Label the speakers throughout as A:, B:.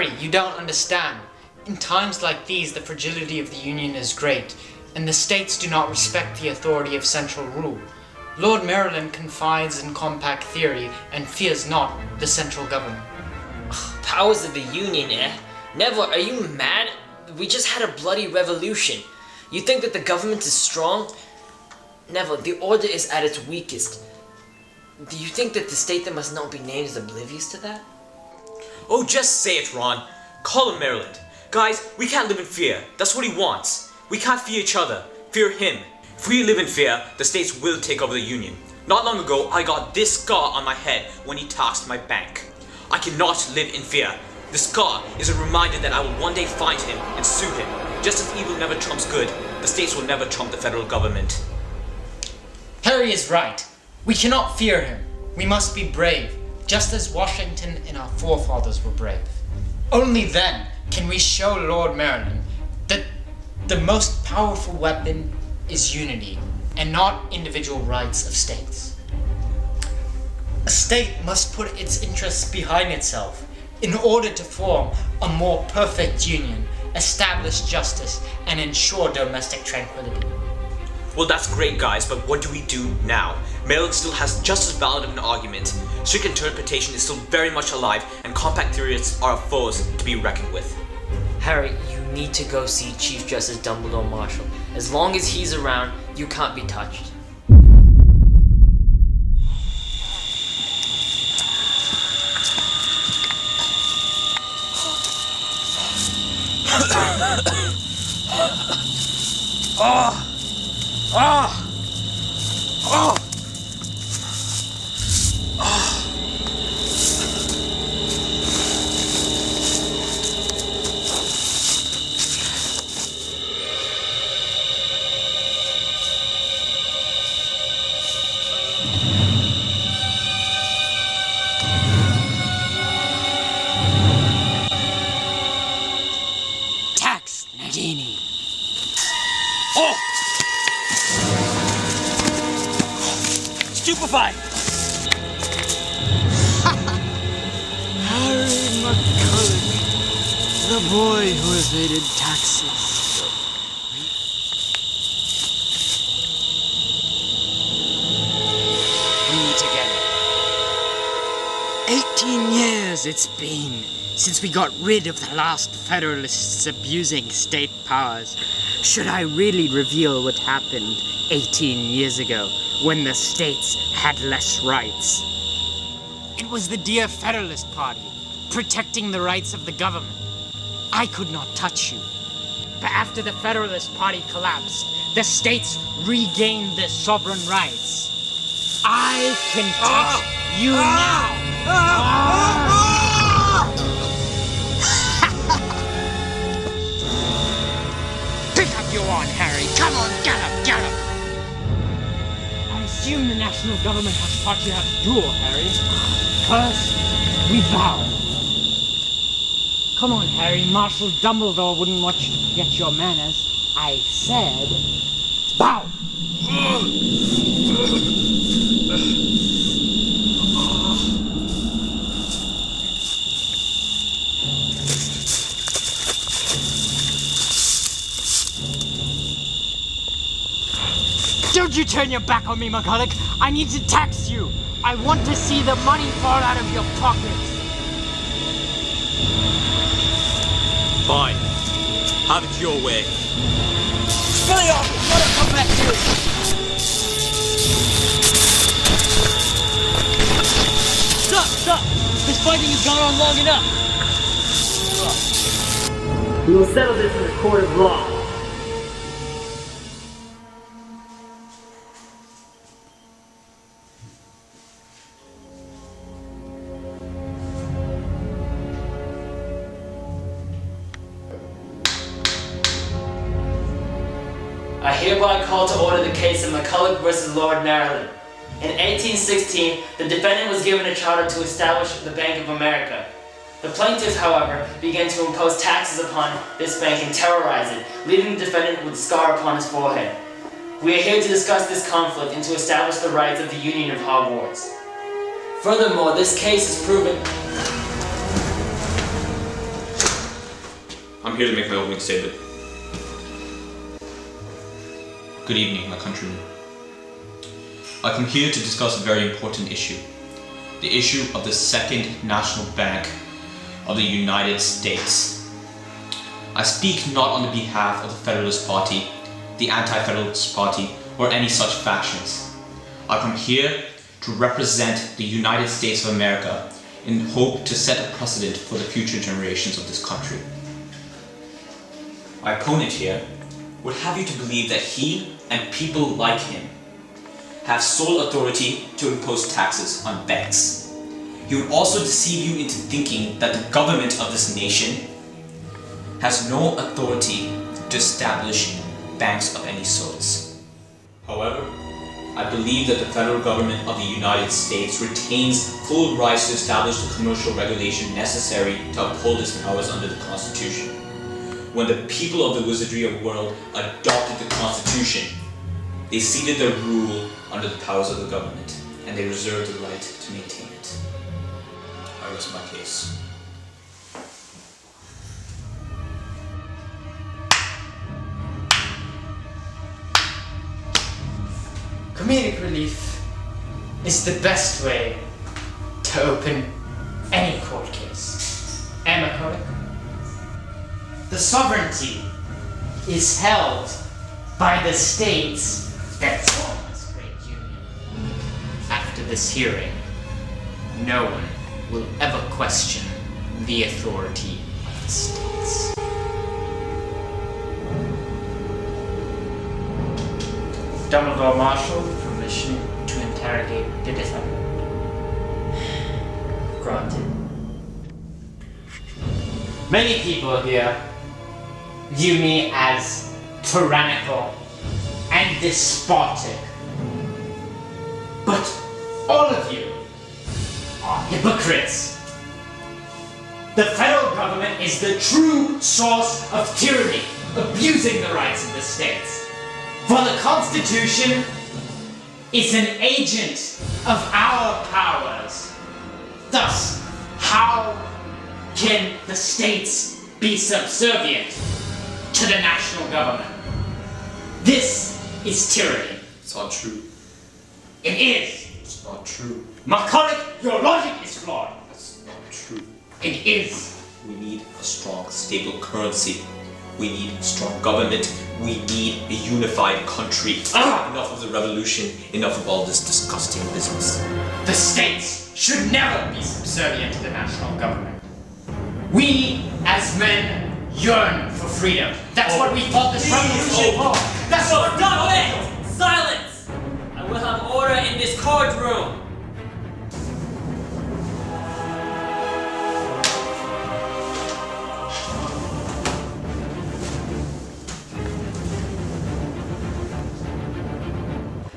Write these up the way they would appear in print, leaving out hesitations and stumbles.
A: Harry, you don't understand. In times like these, the fragility of the Union is great, and the states do not respect the authority of central rule. Lord Maryland confides in compact theory and fears not the central government.
B: Powers of the Union, eh? Neville, are you mad? We just had a bloody revolution. You think that the government is strong? Neville, the order is at its weakest. Do you think that the state that must not be named is oblivious to that?
C: Oh, just say it, Ron. Call him Maryland. Guys, we can't live in fear. That's what he wants. We can't fear each other. Fear him. If we live in fear, the states will take over the Union. Not long ago, I got this scar on my head when he taxed my bank. I cannot live in fear. The scar is a reminder that I will one day find him and sue him. Just as evil never trumps good, the states will never trump the federal government.
A: Harry is right. We cannot fear him. We must be brave, just as Washington and our forefathers were brave. Only then can we show Lord Maryland that the most powerful weapon is unity, and not individual rights of states. A state must put its interests behind itself in order to form a more perfect union, establish justice, and ensure domestic tranquility.
C: Well, that's great, guys, but what do we do now? Maryland still has just as valid of an argument. Strict interpretation is still very much alive, and compact theorists are foes to be reckoned with.
B: Harry, you need to go see Chief Justice Dumbledore Marshall. As long as he's around, you can't be touched.
C: Oh! Stupefied!
D: Harry McCulloch, the boy who evaded taxes. We meet again. 18 years it's been since we got rid of the last Federalists abusing state powers. Should I really reveal what happened 18 years ago when the states had less rights?
A: It was the dear Federalist Party, protecting the rights of the government. I could not touch you. But after the Federalist Party collapsed, the states regained their sovereign rights. I can touch you now. Pick up your wand, Harry. Come on, get up, get up. I assume the national government has taught you how to duel, Harry. First, we bow. Come on, Harry. Marshal Dumbledore wouldn't want you to forget your manners. I said, bow. Don't you turn your back on me, McCulloch. I need to tax you. I want to see the money fall out of your pockets.
C: Fine. Have it your way.
D: Billy off! Let him come back here!
B: Stop! Stop! This fighting has gone on long enough! We will settle this in the court of law. I hereby call to order the case of McCulloch versus Lord Maryland. In 1816, the defendant was given a charter to establish the Bank of America. The plaintiff, however, began to impose taxes upon this bank and terrorize it, leaving the defendant with a scar upon his forehead. We are here to discuss this conflict and to establish the rights of the Union of Hogwarts. Furthermore, this case is proven...
C: here to make my opening statement. Good evening, my countrymen. I come here to discuss a very important issue. The issue of the Second National Bank of the United States. I speak not on the behalf of the Federalist Party, the Anti-Federalist Party, or any such factions. I come here to represent the United States of America in hope to set a precedent for the future generations of this country. My opponent here would have you to believe that he and people like him have sole authority to impose taxes on banks. He would also deceive you into thinking that the government of this nation has no authority to establish banks of any sorts. However, I believe that the federal government of the United States retains full rights to establish the commercial regulation necessary to uphold its powers under the Constitution. When the people of the Wizardry world adopted the Constitution, they ceded their rule under the powers of the government, and they reserved the right to maintain it. I rest my case.
A: Comedic relief is the best way to open any court case. McCulloch? The sovereignty is held by the states that form this great union. After this hearing, no one will ever question the authority of the states. Dumbledore Marshall, permission to interrogate the defendant. Granted. Many people here view me as tyrannical and despotic. But all of you are hypocrites. The federal government is the true source of tyranny, abusing the rights of the states. For the Constitution is an agent of our powers. Thus, how can the states be subservient to the national government? This is tyranny.
C: It's not true.
A: It is.
C: It's not true.
A: McCulloch, your logic is flawed.
C: That's not true.
A: It is.
C: We need a strong, stable currency. We need a strong government. We need a unified country. Enough of the revolution. Enough of all this disgusting business.
A: The states should never be subservient to the national government. We, as men, yearn for freedom. That's what we fought this revolution for. That's what we're done with.
B: Silence! I will have order in this courtroom.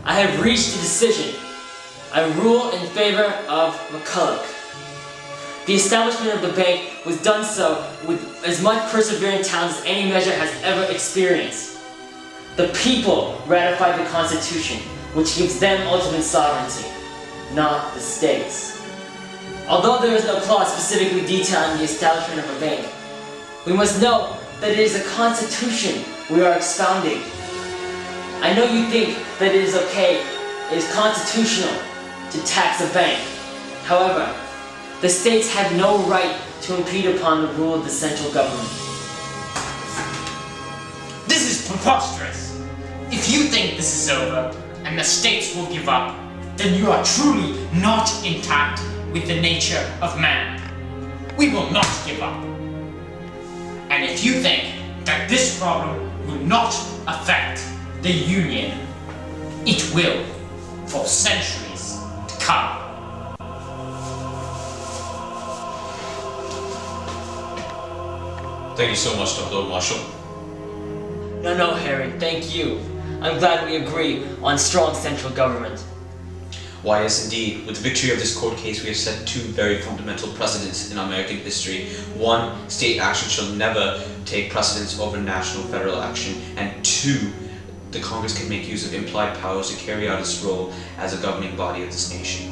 B: I have reached a decision. I rule in favor of McCulloch. The establishment of the bank was done so with as much persevering talent as any measure has ever experienced. The people ratified the Constitution, which gives them ultimate sovereignty, not the states. Although there is no clause specifically detailing the establishment of a bank, we must know that it is a Constitution we are expounding. I know you think that it is okay, it is constitutional to tax a bank. However, the states have no right to impede upon the rule of the central government.
A: This is preposterous. If you think this is over and the states will give up, then you are truly not intact with the nature of man. We will not give up. And if you think that this problem will not affect the Union, it will for centuries to come.
C: Thank you so much, Dumbledore Marshall.
B: No, Harry, thank you. I'm glad we agree on strong central government.
C: Why, yes, indeed. With the victory of this court case, we have set two very fundamental precedents in American history. One, state action shall never take precedence over national federal action. And two, the Congress can make use of implied powers to carry out its role as a governing body of this nation.